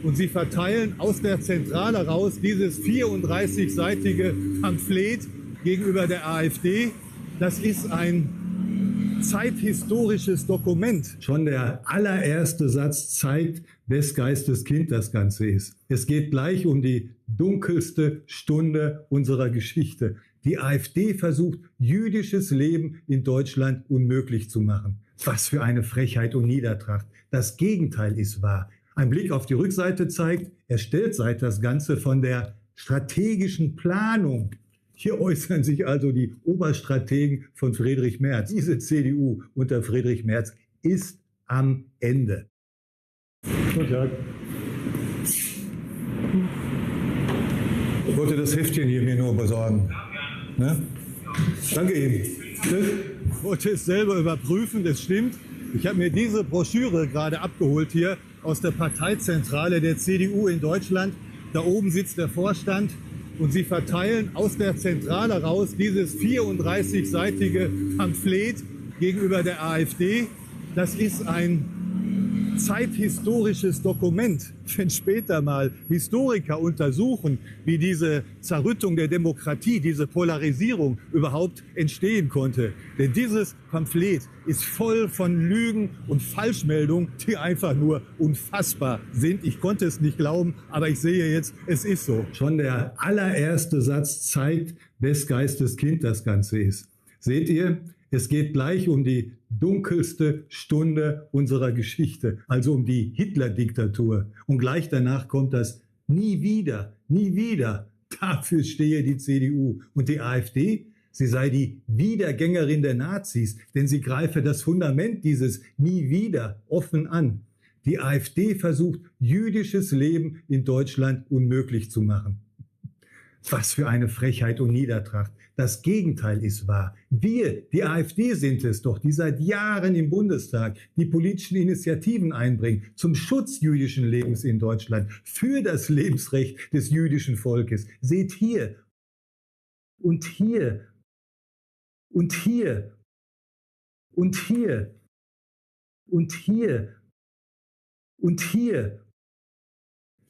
und sie verteilen aus der Zentrale raus dieses 34-seitige Pamphlet gegenüber der AfD. Das ist ein zeithistorisches Dokument. Schon der allererste Satz zeigt, wes Geistes Kind das Ganze ist. Es geht gleich um die dunkelste Stunde unserer Geschichte. Die AfD versucht, jüdisches Leben in Deutschland unmöglich zu machen. Was für eine Frechheit und Niedertracht. Das Gegenteil ist wahr. Ein Blick auf die Rückseite zeigt, erstellt seit das Ganze von der strategischen Planung. Hier äußern sich also die Oberstrategen von Friedrich Merz. Diese CDU unter Friedrich Merz ist am Ende. Guten Tag. Ich wollte das Heftchen hier mir nur besorgen. Ne? Danke Ihnen. Ich wollte es selber überprüfen, das stimmt. Ich habe mir diese Broschüre gerade abgeholt hier aus der Parteizentrale der CDU in Deutschland. Da oben sitzt der Vorstand und sie verteilen aus der Zentrale raus dieses 34-seitige Pamphlet gegenüber der AfD. Das ist ein zeithistorisches Dokument. Wenn später mal Historiker untersuchen, wie diese Zerrüttung der Demokratie, diese Polarisierung überhaupt entstehen konnte. Denn dieses Pamphlet ist voll von Lügen und Falschmeldungen, die einfach nur unfassbar sind. Ich konnte es nicht glauben, aber ich sehe jetzt, es ist so. Schon der allererste Satz zeigt, wes Geistes Kind das Ganze ist. Seht ihr? Es geht gleich um die dunkelste Stunde unserer Geschichte, also um die Hitler-Diktatur. Und gleich danach kommt das nie wieder, nie wieder. Dafür stehe die CDU. Und die AfD, sie sei die Wiedergängerin der Nazis, denn sie greife das Fundament dieses nie wieder offen an. Die AfD versucht, jüdisches Leben in Deutschland unmöglich zu machen. Was für eine Frechheit und Niedertracht. Das Gegenteil ist wahr. Wir, die AfD, sind es doch, die seit Jahren im Bundestag die politischen Initiativen einbringen zum Schutz jüdischen Lebens in Deutschland, für das Lebensrecht des jüdischen Volkes. Seht hier und hier und hier und hier und hier und hier.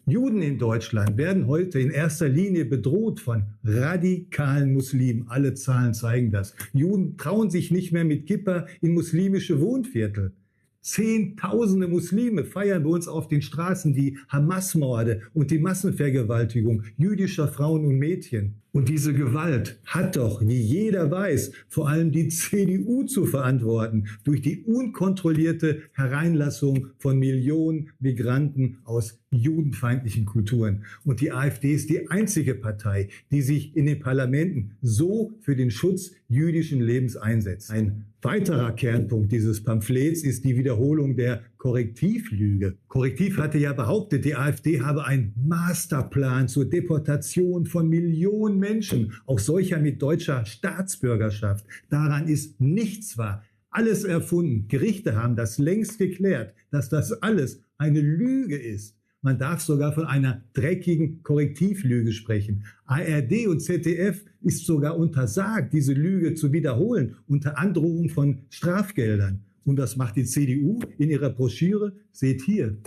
Juden in Deutschland werden heute in erster Linie bedroht von radikalen Muslimen. Alle Zahlen zeigen das. Juden trauen sich nicht mehr mit Kippa in muslimische Wohnviertel. Zehntausende Muslime feiern bei uns auf den Straßen die Hamas-Morde und die Massenvergewaltigung jüdischer Frauen und Mädchen. Und diese Gewalt hat doch, wie jeder weiß, vor allem die CDU zu verantworten durch die unkontrollierte Hereinlassung von Millionen Migranten aus judenfeindlichen Kulturen. Und die AfD ist die einzige Partei, die sich in den Parlamenten so für den Schutz jüdischen Lebens einsetzt. Ein weiterer Kernpunkt dieses Pamphlets ist die Wiederholung der Korrektivlüge. Korrektiv hatte ja behauptet, die AfD habe einen Masterplan zur Deportation von Millionen Menschen, auch solcher mit deutscher Staatsbürgerschaft. Daran ist nichts wahr. Alles erfunden. Gerichte haben das längst geklärt, dass das alles eine Lüge ist. Man darf sogar von einer dreckigen Korrektivlüge sprechen. ARD und ZDF ist sogar untersagt, diese Lüge zu wiederholen, unter Androhung von Strafgeldern. Und das macht die CDU in ihrer Broschüre. Seht hier.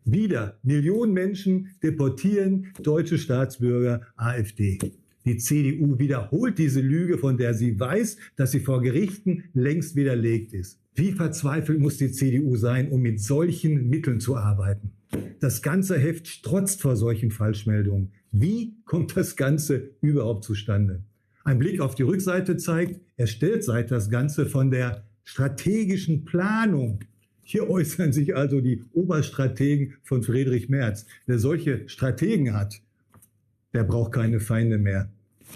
Wieder Millionen Menschen deportieren deutsche Staatsbürger AfD. Die CDU wiederholt diese Lüge, von der sie weiß, dass sie vor Gerichten längst widerlegt ist. Wie verzweifelt muss die CDU sein, um mit solchen Mitteln zu arbeiten? Das ganze Heft strotzt vor solchen Falschmeldungen. Wie kommt das Ganze überhaupt zustande? Ein Blick auf die Rückseite zeigt, erstellt seit das Ganze von der strategischen Planung. Hier äußern sich also die Oberstrategen von Friedrich Merz. Wer solche Strategen hat, der braucht keine Feinde mehr.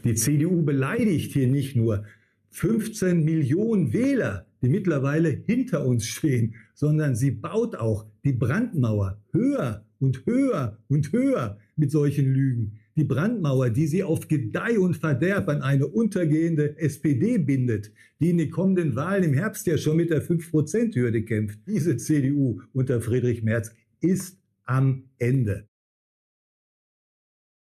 Die CDU beleidigt hier nicht nur 15 Millionen Wähler, die mittlerweile hinter uns stehen, sondern sie baut auch die Brandmauer höher und höher und höher mit solchen Lügen. Die Brandmauer, die sie auf Gedeih und Verderb an eine untergehende SPD bindet, die in den kommenden Wahlen im Herbst ja schon mit der 5%-Hürde kämpft. Diese CDU unter Friedrich Merz ist am Ende.